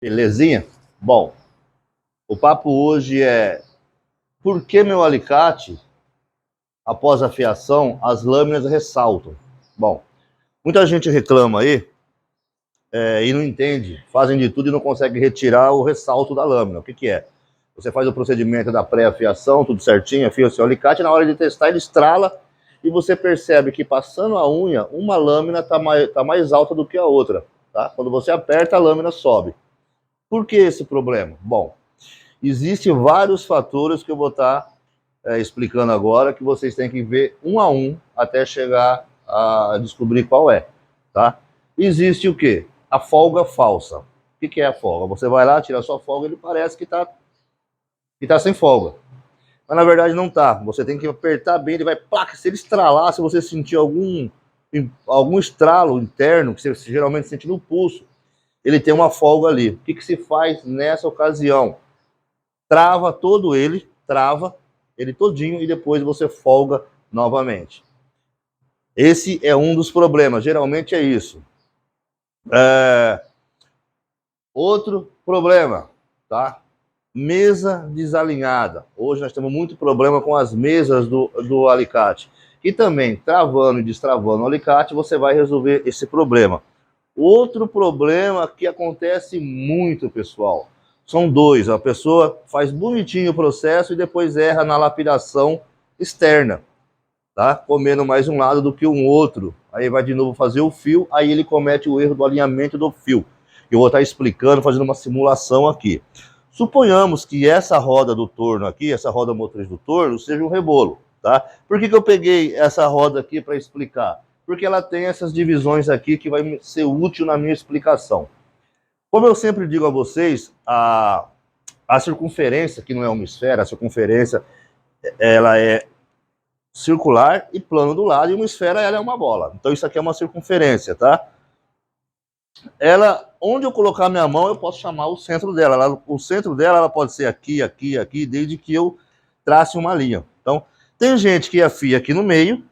Belezinha? Bom, o papo hoje é por que meu alicate, após a fiação, as lâminas ressaltam? Bom, muita gente reclama aí e não entende, fazem de tudo e não conseguem retirar o ressalto da lâmina. O que é? Você faz o procedimento da pré-afiação, tudo certinho, afia o seu alicate, na hora de testar ele estrala e você percebe que passando a unha, uma lâmina está mais alta do que a outra. Tá? Quando você aperta, a lâmina sobe. Por que esse problema? Bom, existem vários fatores que eu vou estar explicando agora, que vocês têm que ver um a um até chegar a descobrir qual é, tá? Existe o quê? A folga falsa. O que é a folga? Você vai lá, tira a sua folga, ele parece que tá sem folga. Mas na verdade não tá. Você tem que apertar bem, ele vai, placa, se ele estralar, se você sentir algum estralo interno, que você geralmente sente no pulso, ele tem uma folga ali. O que se faz nessa ocasião? Trava ele todinho e depois você folga novamente. Esse é um dos problemas, geralmente é isso. Outro problema, tá? Mesa desalinhada. Hoje nós temos muito problema com as mesas do alicate. E também, travando e destravando o alicate, você vai resolver esse problema. Outro problema que acontece muito, pessoal, são dois. A pessoa faz bonitinho o processo e depois erra na lapidação externa, tá? Comendo mais um lado do que um outro. Aí vai de novo fazer o fio, aí ele comete o erro do alinhamento do fio. Eu vou estar explicando, fazendo uma simulação aqui. Suponhamos que essa roda do torno aqui, essa roda motriz do torno, seja um rebolo, tá? Por que eu peguei essa roda aqui para explicar? Porque ela tem essas divisões aqui que vai ser útil na minha explicação. Como eu sempre digo a vocês, a circunferência, que não é uma esfera, a circunferência ela é circular e plano do lado, e uma esfera ela é uma bola. Então isso aqui é uma circunferência, tá? Ela, onde eu colocar minha mão, eu posso chamar o centro dela. O centro dela ela pode ser aqui, aqui, aqui, desde que eu trace uma linha. Então, tem gente que afia aqui no meio,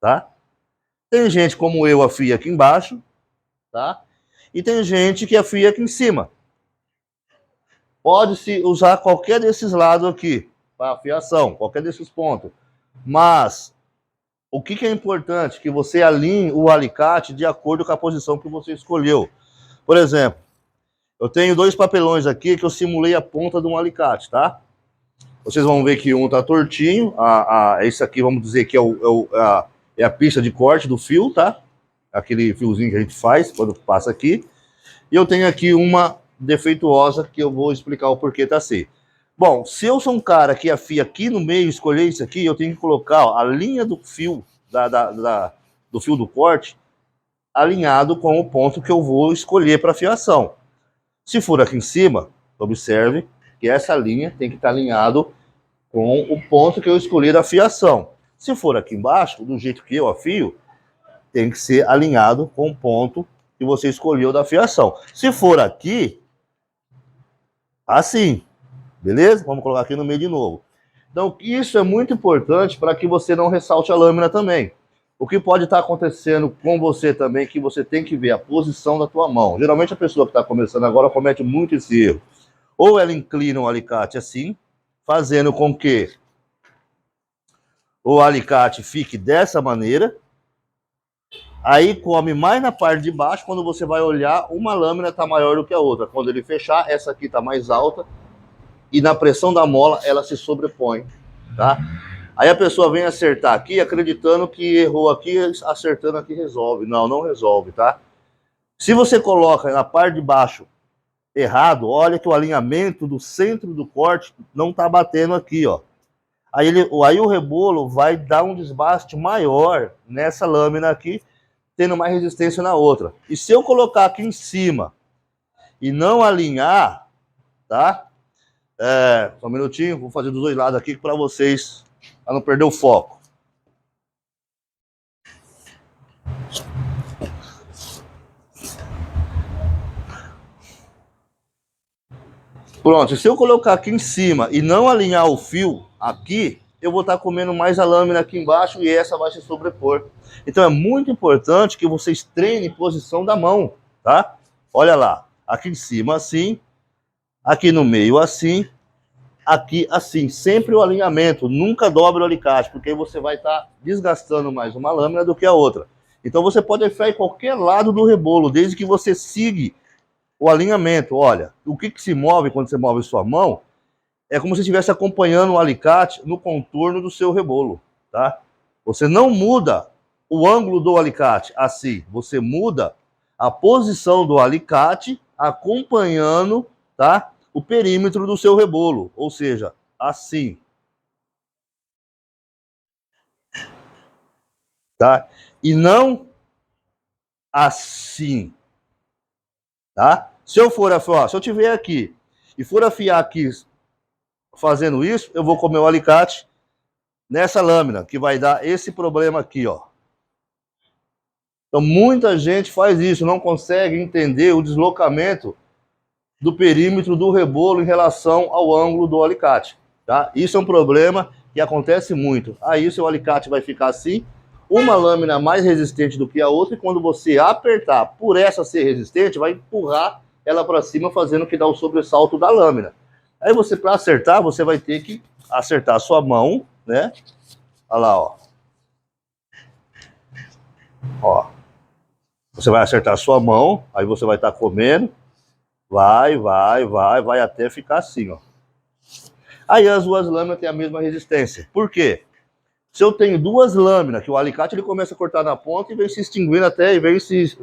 tá? Tem gente como eu afia aqui embaixo, tá? E tem gente que afia aqui em cima. Pode-se usar qualquer desses lados aqui para afiação, qualquer desses pontos. Mas o que é importante? Que você alinhe o alicate de acordo com a posição que você escolheu. Por exemplo, eu tenho dois papelões aqui que eu simulei a ponta de um alicate, tá? Vocês vão ver que um tá tortinho, esse aqui vamos dizer que é a pista de corte do fio, tá? Aquele fiozinho que a gente faz quando passa aqui. E eu tenho aqui uma defeituosa que eu vou explicar o porquê tá assim. Bom, se eu sou um cara que afia aqui no meio, escolher isso aqui, eu tenho que colocar ó, a linha do fio, do fio do corte, alinhado com o ponto que eu vou escolher para afiação. Se for aqui em cima, observe que essa linha tem que estar alinhado com o ponto que eu escolhi da fiação. Se for aqui embaixo, do jeito que eu afio, tem que ser alinhado com o ponto que você escolheu da fiação. Se for aqui, assim, beleza? Vamos colocar aqui no meio de novo. Então, isso é muito importante para que você não ressalte a lâmina também. O que pode estar acontecendo com você também, que você tem que ver a posição da tua mão. Geralmente a pessoa que está começando agora comete muito esse erro. Ou ela inclina o alicate assim, fazendo com que o alicate fique dessa maneira. Aí come mais na parte de baixo, quando você vai olhar, uma lâmina está maior do que a outra. Quando ele fechar, essa aqui está mais alta e na pressão da mola ela se sobrepõe, tá? Aí a pessoa vem acertar aqui, acreditando que errou aqui, acertando aqui resolve. Não, não resolve, tá? Se você coloca na parte de baixo errado, olha que o alinhamento do centro do corte não tá batendo aqui, ó. Aí o rebolo vai dar um desbaste maior nessa lâmina aqui, tendo mais resistência na outra. E se eu colocar aqui em cima e não alinhar, tá? Só um minutinho, vou fazer dos dois lados aqui para vocês, para não perder o foco. Pronto, se eu colocar aqui em cima e não alinhar o fio aqui, eu vou estar comendo mais a lâmina aqui embaixo e essa vai se sobrepor. Então é muito importante que vocês treinem posição da mão, tá? Olha lá, Aqui em cima assim, aqui no meio assim, aqui assim. Sempre o alinhamento, nunca dobre o alicate, porque aí você vai estar desgastando mais uma lâmina do que a outra. Então você pode enfiar em qualquer lado do rebolo, desde que você siga o alinhamento. Olha, o que se move quando você move sua mão é como se estivesse acompanhando o alicate no contorno do seu rebolo, tá? Você não muda o ângulo do alicate assim, você muda a posição do alicate acompanhando, tá? O perímetro do seu rebolo, ou seja, assim, tá? E não assim, tá? Se eu for afiar, se eu tiver aqui e for afiar aqui fazendo isso, eu vou comer o alicate nessa lâmina, que vai dar esse problema aqui, ó. Então, muita gente faz isso, não consegue entender o deslocamento do perímetro do rebolo em relação ao ângulo do alicate, tá? Isso é um problema que acontece muito. Aí o seu alicate vai ficar assim, uma lâmina mais resistente do que a outra, e quando você apertar, por essa ser resistente, vai empurrar ela para cima, fazendo que dá o sobressalto da lâmina. Aí você, para acertar, você vai ter que acertar a sua mão, né? Olha lá, ó. Ó. Você vai acertar a sua mão, aí você vai estar comendo, vai até ficar assim, ó. Aí as duas lâminas têm a mesma resistência. Por quê? Se eu tenho duas lâminas, que o alicate ele começa a cortar na ponta e vem se extinguindo até, e vem se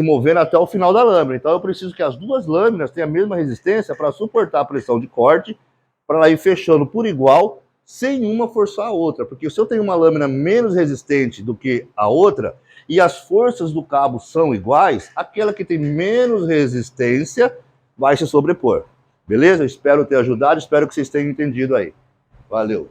movendo até o final da lâmina. Então eu preciso que as duas lâminas tenham a mesma resistência para suportar a pressão de corte, para ela ir fechando por igual, sem uma forçar a outra. Porque se eu tenho uma lâmina menos resistente do que a outra, e as forças do cabo são iguais, aquela que tem menos resistência vai se sobrepor. Beleza? Espero ter ajudado, espero que vocês tenham entendido aí. Valeu!